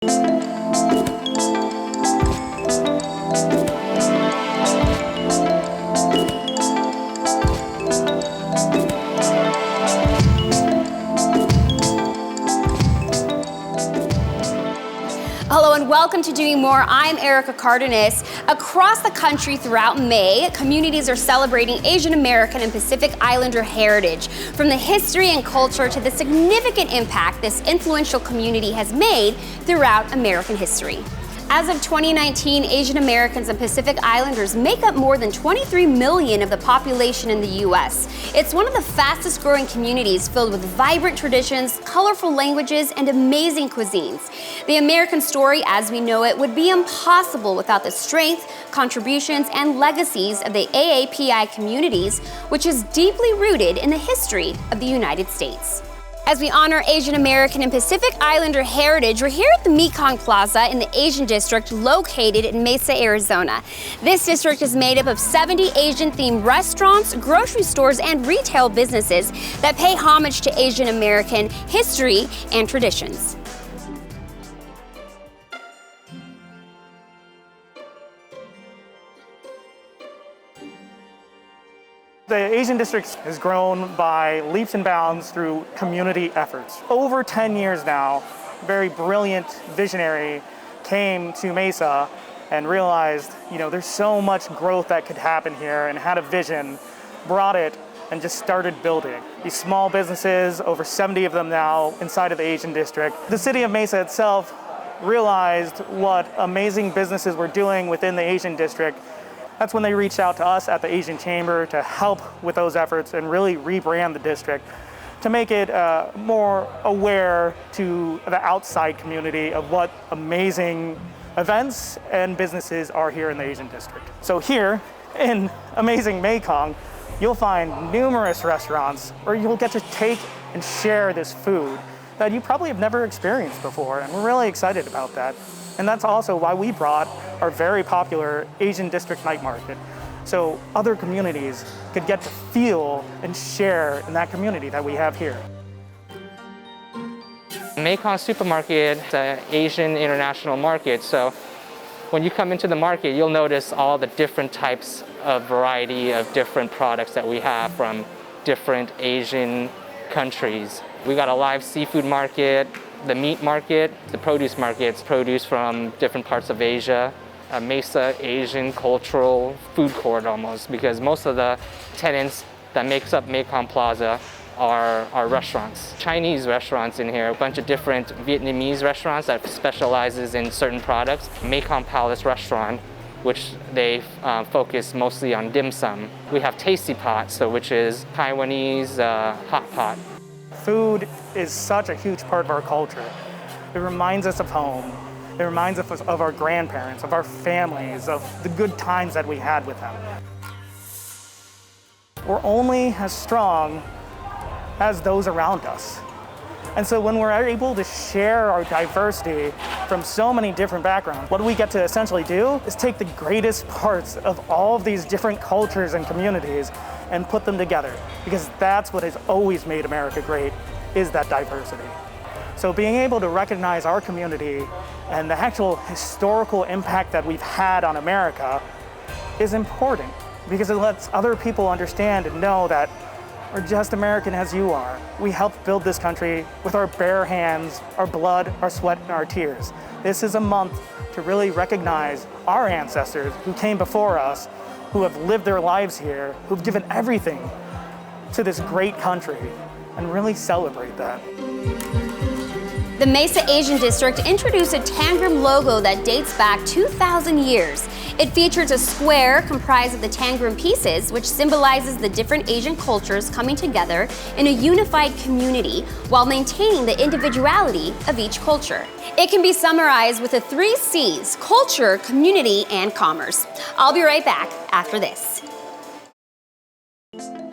Hello and welcome to Doing More. I'm Erica Cardenas. Across the country throughout May, communities are celebrating Asian American and Pacific Islander heritage, from the history and culture to the significant impact this influential community has made throughout American history. As of 2019, Asian Americans and Pacific Islanders make up more than 23 million of the population in the U.S. It's one of the fastest growing communities, filled with vibrant traditions, colorful languages, and amazing cuisines. The American story, as we know it, would be impossible without the strength, contributions, and legacies of the AAPI communities, which is deeply rooted in the history of the United States. As we honor Asian American and Pacific Islander heritage, we're here at the MeKong Plaza in the Asian District located in Mesa, Arizona. This district is made up of 70 Asian-themed restaurants, grocery stores, and retail businesses that pay homage to Asian American history and traditions. The Asian District has grown by leaps and bounds through community efforts. Over 10 years now, a very brilliant visionary came to Mesa and realized, there's so much growth that could happen here, and had a vision, brought it, and just started building. These small businesses, over 70 of them now inside of the Asian District. The city of Mesa itself realized what amazing businesses were doing within the Asian District. That's when they reached out to us at the Asian Chamber to help with those efforts and really rebrand the district to make it more aware to the outside community of what amazing events and businesses are here in the Asian District. So here in amazing MeKong, you'll find numerous restaurants where you'll get to take and share this food that you probably have never experienced before, and we're really excited about that. And that's also why we brought our very popular Asian District Night Market, so other communities could get to feel and share in that community that we have here. MeKong Supermarket is an Asian international market, so when you come into the market, you'll notice all the different types of variety of different products that we have from different Asian countries. We got a live seafood market, the meat market, the produce markets, produce from different parts of Asia, a Mesa Asian cultural food court almost, because most of the tenants that makes up MeKong Plaza are restaurants. Chinese restaurants in here, a bunch of different Vietnamese restaurants that specializes in certain products. MeKong Palace restaurant, which they focus mostly on dim sum. We have Tasty Pot, which is Taiwanese hot pot. Food is such a huge part of our culture. It reminds us of home. It reminds us of our grandparents, of our families, of the good times that we had with them. We're only as strong as those around us. And so when we're able to share our diversity from so many different backgrounds, what we get to essentially do is take the greatest parts of all of these different cultures and communities and put them together, because that's what has always made America great, is that diversity. So being able to recognize our community and the actual historical impact that we've had on America is important, because it lets other people understand and know that we're just American as you are. We helped build this country with our bare hands, our blood, our sweat, and our tears. This is a month to really recognize our ancestors who came before us, who have lived their lives here, who've given everything to this great country, and really celebrate that. The Mesa Asian District introduced a Tangram logo that dates back 2,000 years. It features a square comprised of the Tangram pieces, which symbolizes the different Asian cultures coming together in a unified community while maintaining the individuality of each culture. It can be summarized with the 3 C's: culture, community, and commerce. I'll be right back after this.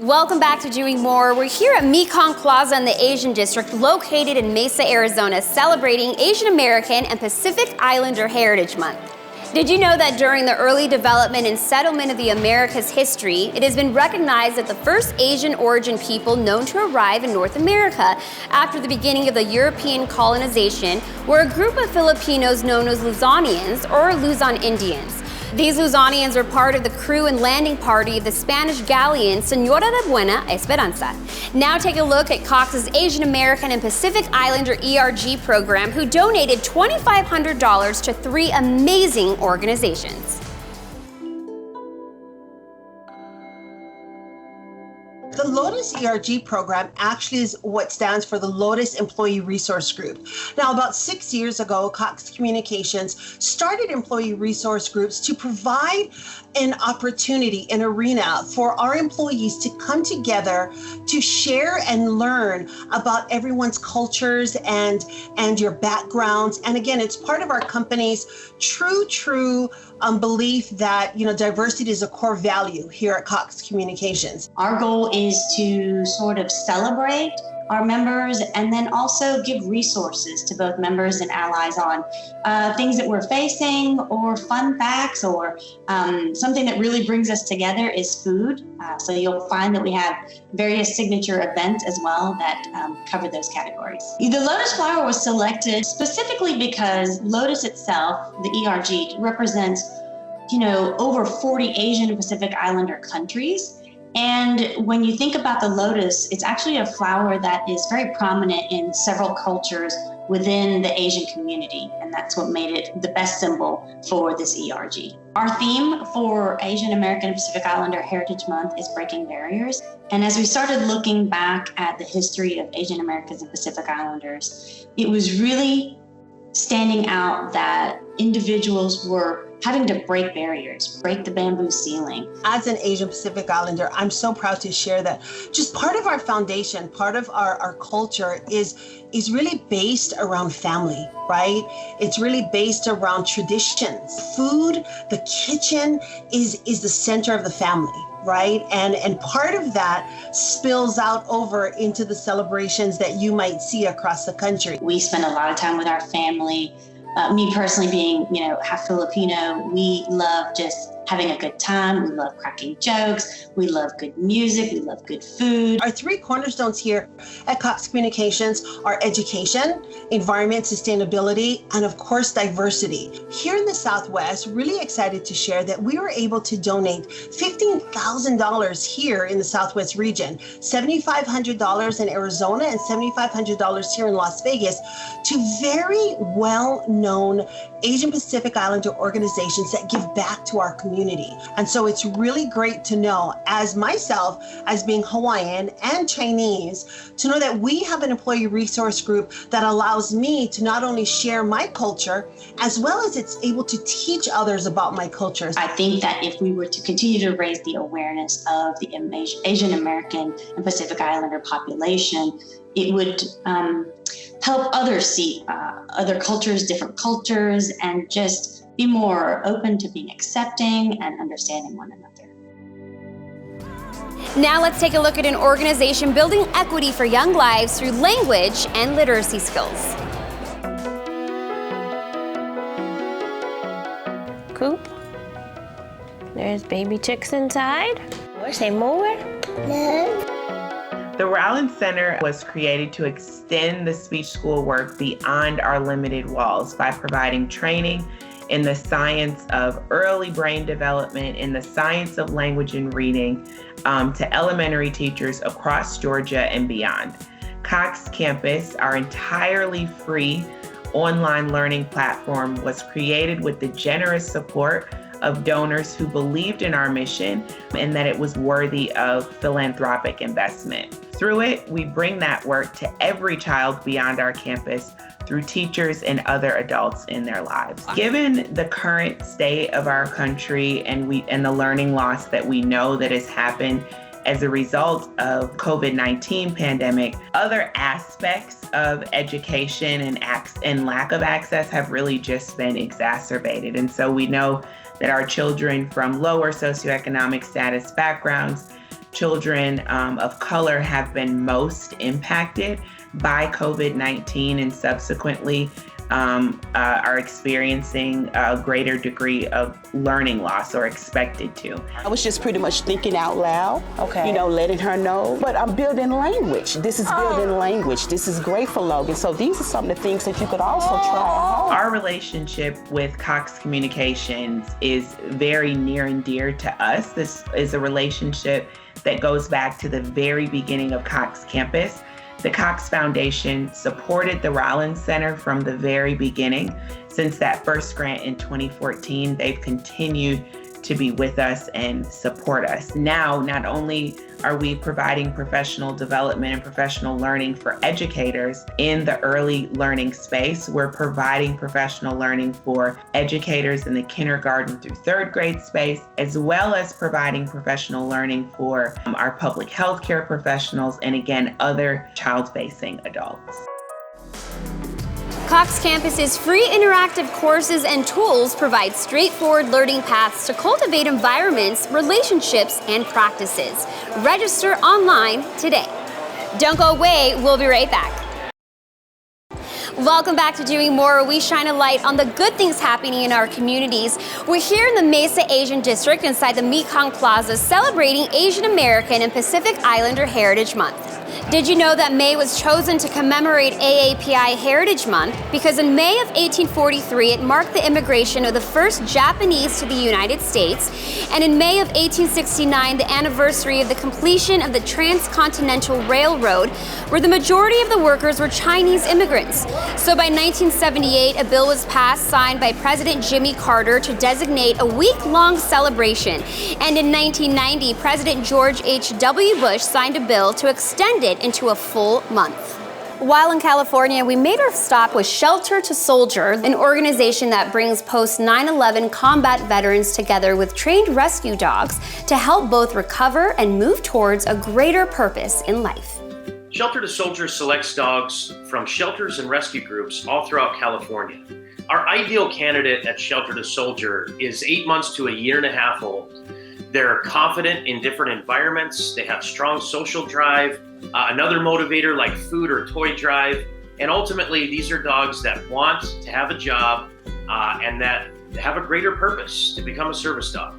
Welcome back to Doing More. We're here at MeKong Plaza in the Asian District, located in Mesa, Arizona, celebrating Asian American and Pacific Islander Heritage Month. Did you know that during the early development and settlement of the Americas history, it has been recognized that the first Asian origin people known to arrive in North America after the beginning of the European colonization were a group of Filipinos known as Luzonians or Luzon Indians. These Luzonians were part of the crew and landing party of the Spanish galleon Señora de Buena Esperanza. Now take a look at Cox's Asian American and Pacific Islander ERG program, who donated $2,500 to 3 amazing organizations. The Lotus ERG program actually is what stands for the Lotus Employee Resource Group. Now, about 6 years ago, Cox Communications started employee resource groups to provide an opportunity, an arena for our employees to come together to share and learn about everyone's cultures and your backgrounds. And again, it's part of our company's true belief that, diversity is a core value here at Cox Communications. Our goal is to sort of celebrate our members and then also give resources to both members and allies on things that we're facing or fun facts or something that really brings us together is food. So you'll find that we have various signature events as well that cover those categories. The Lotus flower was selected specifically because Lotus itself, the ERG, represents over 40 Asian and Pacific Islander countries. And when you think about the lotus, it's actually a flower that is very prominent in several cultures within the Asian community. And that's what made it the best symbol for this ERG. Our theme for Asian American and Pacific Islander Heritage Month is Breaking Barriers. And as we started looking back at the history of Asian Americans and Pacific Islanders, it was really standing out that individuals were having to break barriers, break the bamboo ceiling. As an Asian Pacific Islander, I'm so proud to share that just part of our foundation, part of our culture is really based around family, right? It's really based around traditions. Food, the kitchen is the center of the family, right? And part of that spills out over into the celebrations that you might see across the country. We spend a lot of time with our family. Me personally being, half Filipino, we love just having a good time. We love cracking jokes. We love good music. We love good food. Our 3 cornerstones here at Cox Communications are education, environment, sustainability, and of course, diversity. Here in the Southwest, really excited to share that we were able to donate $15,000 here in the Southwest region, $7,500 in Arizona and $7,500 here in Las Vegas to very well-known Asian Pacific Islander organizations that give back to our community. And so it's really great to know, as myself, as being Hawaiian and Chinese, to know that we have an employee resource group that allows me to not only share my culture, as well as it's able to teach others about my culture. I think that if we were to continue to raise the awareness of the Asian American and Pacific Islander population, it would help others see other cultures, different cultures, and just be more open to being accepting and understanding one another. Now let's take a look at an organization building equity for young lives through language and literacy skills. Coop. There's baby chicks inside. Say more. The Rowland Center was created to extend the speech school work beyond our limited walls by providing training in the science of early brain development, in the science of language and reading, to elementary teachers across Georgia and beyond. Cox Campus, our entirely free online learning platform, was created with the generous support of donors who believed in our mission and that it was worthy of philanthropic investment. Through it, we bring that work to every child beyond our campus through teachers and other adults in their lives. Given the current state of our country and the learning loss that we know that has happened as a result of COVID-19 pandemic, other aspects of education and lack of access have really just been exacerbated. And so we know that our children from lower socioeconomic status backgrounds, children of color have been most impacted by COVID-19 and subsequently are experiencing a greater degree of learning loss or expected to. I was just pretty much thinking out loud, letting her know. But I'm building language. This is building language. This is great for Logan. So these are some of the things that you could also try at home. Our relationship with Cox Communications is very near and dear to us. This is a relationship that goes back to the very beginning of Cox Campus. The Cox Foundation supported the Rowland Center from the very beginning. Since that first grant in 2014, they've continued to be with us and support us. Now, not only are we providing professional development and professional learning for educators in the early learning space, we're providing professional learning for educators in the kindergarten through third grade space, as well as providing professional learning for our public health care professionals and, again, other child-facing adults. Cox Campus's free interactive courses and tools provide straightforward learning paths to cultivate environments, relationships, and practices. Register online today. Don't go away, we'll be right back. Welcome back to Doing More, where we shine a light on the good things happening in our communities. We're here in the Mesa Asian District inside the MeKong Plaza celebrating Asian American and Pacific Islander Heritage Month. Did you know that May was chosen to commemorate AAPI Heritage Month? Because in May of 1843, it marked the immigration of the first Japanese to the United States, and in May of 1869, the anniversary of the completion of the Transcontinental Railroad, where the majority of the workers were Chinese immigrants. So by 1978, a bill was passed, signed by President Jimmy Carter, to designate a week-long celebration. And in 1990, President George H.W. Bush signed a bill to extend it into a full month. While in California, we made our stop with Shelter to Soldier, an organization that brings post-9/11 combat veterans together with trained rescue dogs to help both recover and move towards a greater purpose in life. Shelter to Soldier selects dogs from shelters and rescue groups all throughout California. Our ideal candidate at Shelter to Soldier is 8 months to a year and a half old. They're confident in different environments. They have strong social drive, another motivator like food or toy drive. And ultimately, these are dogs that want to have a job and that have a greater purpose to become a service dog.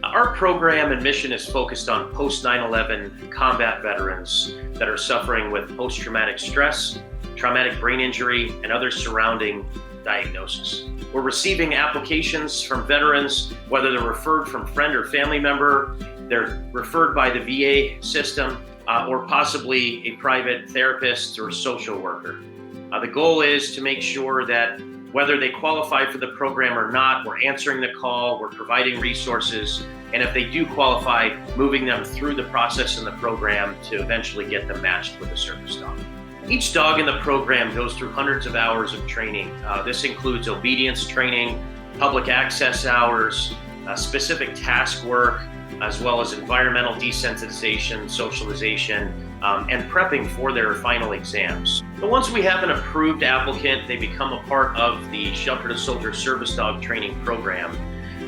Our program and mission is focused on post-9/11 combat veterans that are suffering with post-traumatic stress, traumatic brain injury, and other surrounding diagnosis. We're receiving applications from veterans, whether they're referred from friend or family member, they're referred by the VA system, or possibly a private therapist or social worker. The goal is to make sure that whether they qualify for the program or not, we're answering the call, we're providing resources, and if they do qualify, moving them through the process in the program to eventually get them matched with a service dog. Each dog in the program goes through hundreds of hours of training. This includes obedience training, public access hours, specific task work, as well as environmental desensitization, socialization, and prepping for their final exams. But once we have an approved applicant, they become a part of the Shelter to Soldier Service Dog Training Program.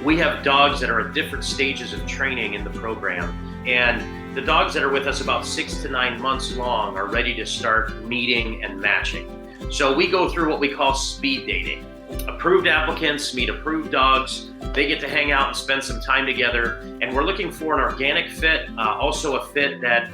We have dogs that are at different stages of training in the program, and the dogs that are with us about 6 to 9 months long are ready to start meeting and matching. So we go through what we call speed dating. Approved applicants meet approved dogs. They get to hang out and spend some time together. And we're looking for an organic fit, also a fit that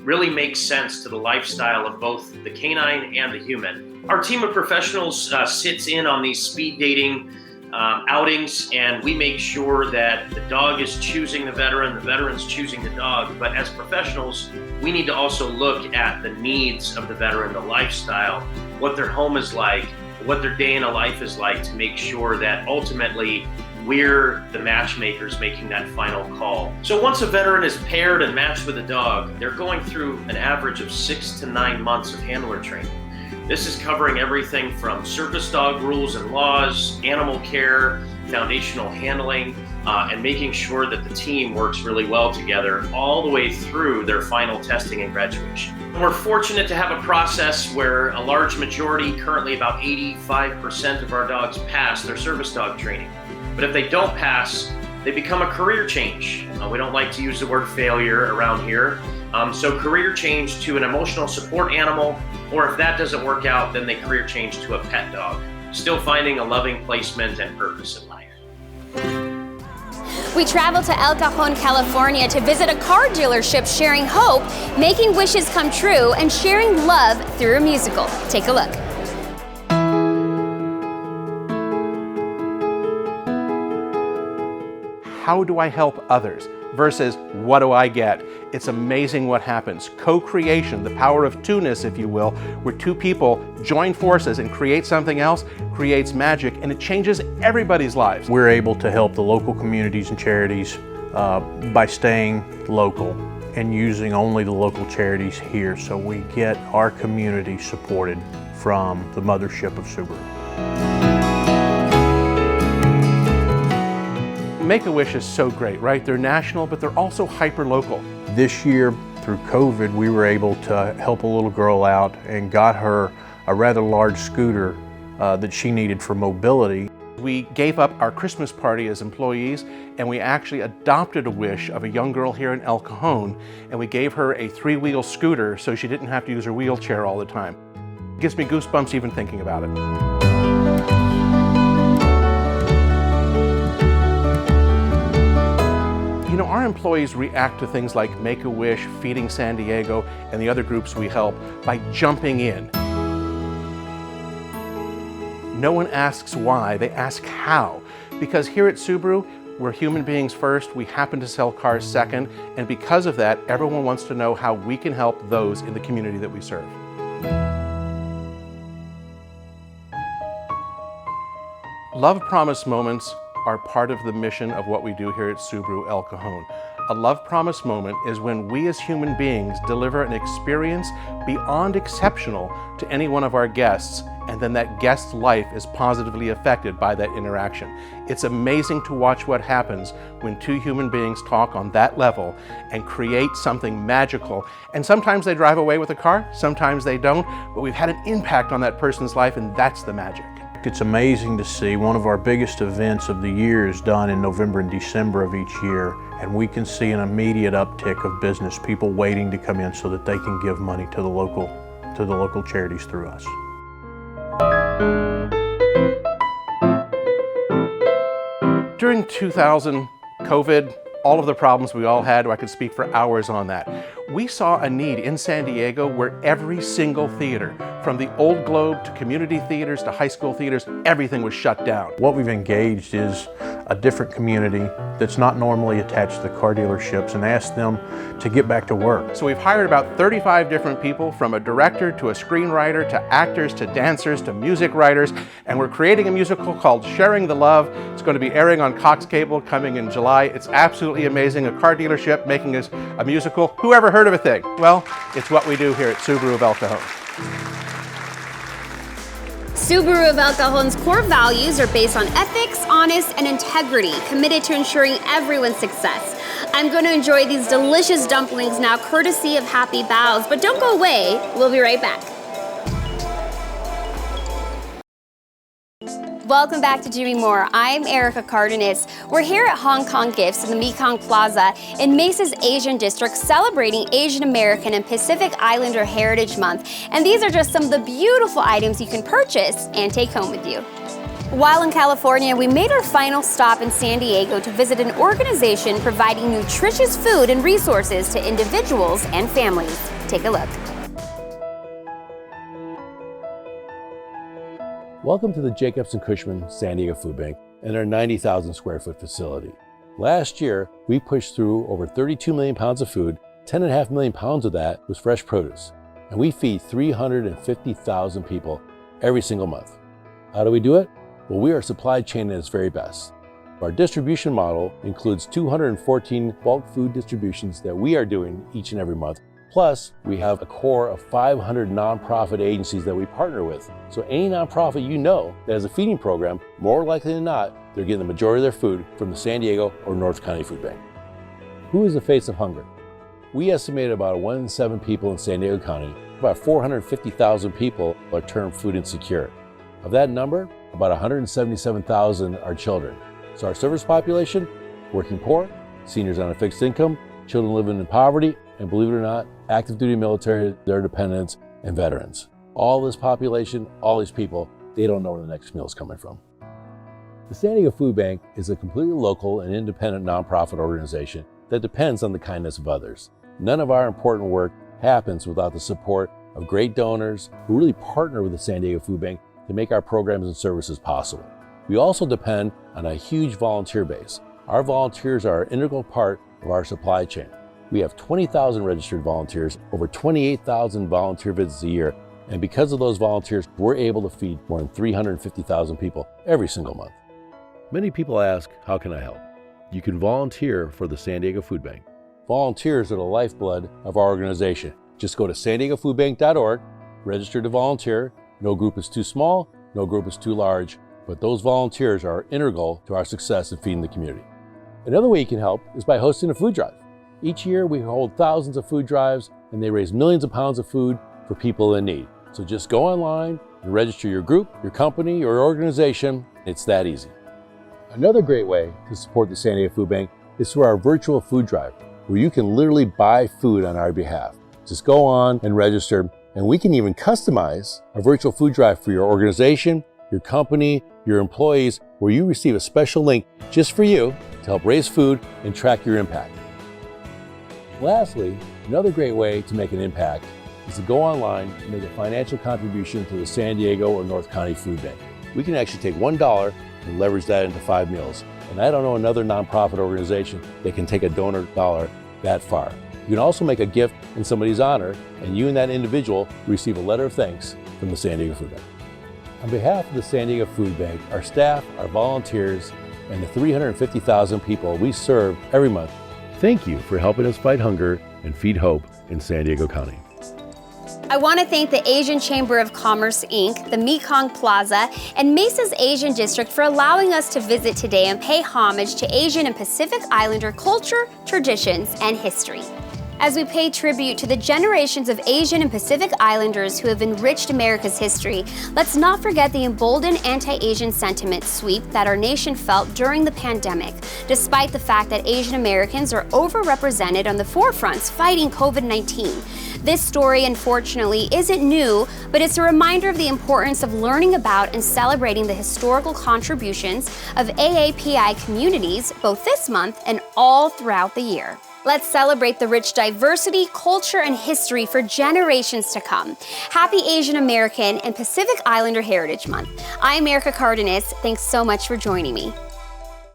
really makes sense to the lifestyle of both the canine and the human. Our team of professionals sits in on these speed dating outings, and we make sure that the dog is choosing the veteran's choosing the dog. But as professionals, we need to also look at the needs of the veteran, the lifestyle, what their home is like, what their day in a life is like, to make sure that ultimately we're the matchmakers making that final call. So once a veteran is paired and matched with a dog, they're going through an average of 6 to 9 months of handler training. This is covering everything from service dog rules and laws, animal care, foundational handling, and making sure that the team works really well together all the way through their final testing and graduation. We're fortunate to have a process where a large majority, currently about 85% of our dogs, pass their service dog training. But if they don't pass, they become a career change. We don't like to use the word failure around here. So career change to an emotional support animal Or if that doesn't work out, then they career change to a pet dog, still finding a loving placement and purpose in life. We traveled to El Cajon, California to visit a car dealership sharing hope, making wishes come true, and sharing love through a musical. Take a look. How do I help others versus what do I get? It's amazing what happens. Co-creation, the power of two-ness, if you will, where two people join forces and create something else, creates magic, and it changes everybody's lives. We're able to help the local communities and charities by staying local and using only the local charities here, so we get our community supported from the mothership of Subaru. Make-A-Wish is so great, right? They're national, but they're also hyper-local. This year, through COVID, we were able to help a little girl out and got her a rather large scooter that she needed for mobility. We gave up our Christmas party as employees, and we actually adopted a wish of a young girl here in El Cajon, and we gave her a 3-wheel scooter so she didn't have to use her wheelchair all the time. It gives me goosebumps even thinking about it. You know, our employees react to things like Make-A-Wish, Feeding San Diego, and the other groups we help by jumping in. No one asks why, they ask how. Because here at Subaru, we're human beings first, we happen to sell cars second, and because of that, everyone wants to know how we can help those in the community that we serve. Love promise moments are part of the mission of what we do here at Subaru El Cajon. A love promise moment is when we as human beings deliver an experience beyond exceptional to any one of our guests, and then that guest's life is positively affected by that interaction. It's amazing to watch what happens when two human beings talk on that level and create something magical. And sometimes they drive away with a car, sometimes they don't, but we've had an impact on that person's life, and that's the magic. It's amazing to see. One of our biggest events of the year is done in November and December of each year, and we can see an immediate uptick of business, people waiting to come in so that they can give money to the local charities through us. During 2000, COVID, all of the problems we all had, I could speak for hours on that. We saw a need in San Diego where every single theater, from the Old Globe to community theaters to high school theaters, everything was shut down. What we've engaged is a different community that's not normally attached to the car dealerships and asked them to get back to work. So we've hired about 35 different people, from a director to a screenwriter to actors to dancers to music writers, and we're creating a musical called Sharing the Love. It's going to be airing on Cox Cable coming in July. It's absolutely amazing, a car dealership making a musical. Who ever heard of a thing? Well, it's what we do here at Subaru of El Cajon. Subaru of El Cajon's core values are based on ethics, honesty, and integrity, committed to ensuring everyone's success. I'm going to enjoy these delicious dumplings now, courtesy of Happy Bows, but don't go away. We'll be right back. Welcome back to Doing More. I'm Erica Cardenas. We're here at Hong Kong Gifts in the MeKong Plaza in Mesa's Asian District, celebrating Asian American and Pacific Islander Heritage Month. And these are just some of the beautiful items you can purchase and take home with you. While in California, we made our final stop in San Diego to visit an organization providing nutritious food and resources to individuals and families. Take a look. Welcome to the Jacobs & Cushman San Diego Food Bank and our 90,000 square foot facility. Last year, we pushed through over 32 million pounds of food. 10.5 million pounds of that was fresh produce. And we feed 350,000 people every single month. How do we do it? Well, we are a supply chain at its very best. Our distribution model includes 214 bulk food distributions that we are doing each and every month. Plus, we have a core of 500 nonprofit agencies that we partner with. So any nonprofit you know that has a feeding program, more likely than not, they're getting the majority of their food from the San Diego or North County Food Bank. Who is the face of hunger? We estimate about 1 in 7 people in San Diego County, about 450,000 people are termed food insecure. Of that number, about 177,000 are children. So our service population, working poor, seniors on a fixed income, children living in poverty, and believe it or not, active duty military, their dependents, and veterans. All this population, all these people, they don't know where the next meal is coming from. The San Diego Food Bank is a completely local and independent nonprofit organization that depends on the kindness of others. None of our important work happens without the support of great donors who really partner with the San Diego Food Bank to make our programs and services possible. We also depend on a huge volunteer base. Our volunteers are an integral part of our supply chain. We have 20,000 registered volunteers, over 28,000 volunteer visits a year, and because of those volunteers, we're able to feed more than 350,000 people every single month. Many people ask, how can I help? You can volunteer for the San Diego Food Bank. Volunteers are the lifeblood of our organization. Just go to SanDiegoFoodBank.org, register to volunteer. No group is too small, no group is too large, but those volunteers are integral to our success in feeding the community. Another way you can help is by hosting a food drive. Each year we hold thousands of food drives and they raise millions of pounds of food for people in need. So just go online and register your group, your company, your organization. It's that easy. Another great way to support the San Diego Food Bank is through our virtual food drive, where you can literally buy food on our behalf. Just go on and register, and we can even customize a virtual food drive for your organization, your company, your employees, where you receive a special link just for you to help raise food and track your impact. Lastly, another great way to make an impact is to go online and make a financial contribution to the San Diego or North County Food Bank. We can actually take $1 and leverage that into 5 meals. And I don't know another nonprofit organization that can take a donor dollar that far. You can also make a gift in somebody's honor, and you and that individual receive a letter of thanks from the San Diego Food Bank. On behalf of the San Diego Food Bank, our staff, our volunteers, and the 350,000 people we serve every month, thank you for helping us fight hunger and feed hope in San Diego County. I want to thank the Asian Chamber of Commerce, Inc., the MeKong Plaza, and Mesa's Asian District for allowing us to visit today and pay homage to Asian and Pacific Islander culture, traditions, and history. As we pay tribute to the generations of Asian and Pacific Islanders who have enriched America's history, let's not forget the emboldened anti-Asian sentiment sweep that our nation felt during the pandemic, despite the fact that Asian Americans are overrepresented on the forefronts fighting COVID-19. This story, unfortunately, isn't new, but it's a reminder of the importance of learning about and celebrating the historical contributions of AAPI communities, both this month and all throughout the year. Let's celebrate the rich diversity, culture, and history for generations to come. Happy Asian American and Pacific Islander Heritage Month. I'm Erica Cardenas. Thanks so much for joining me.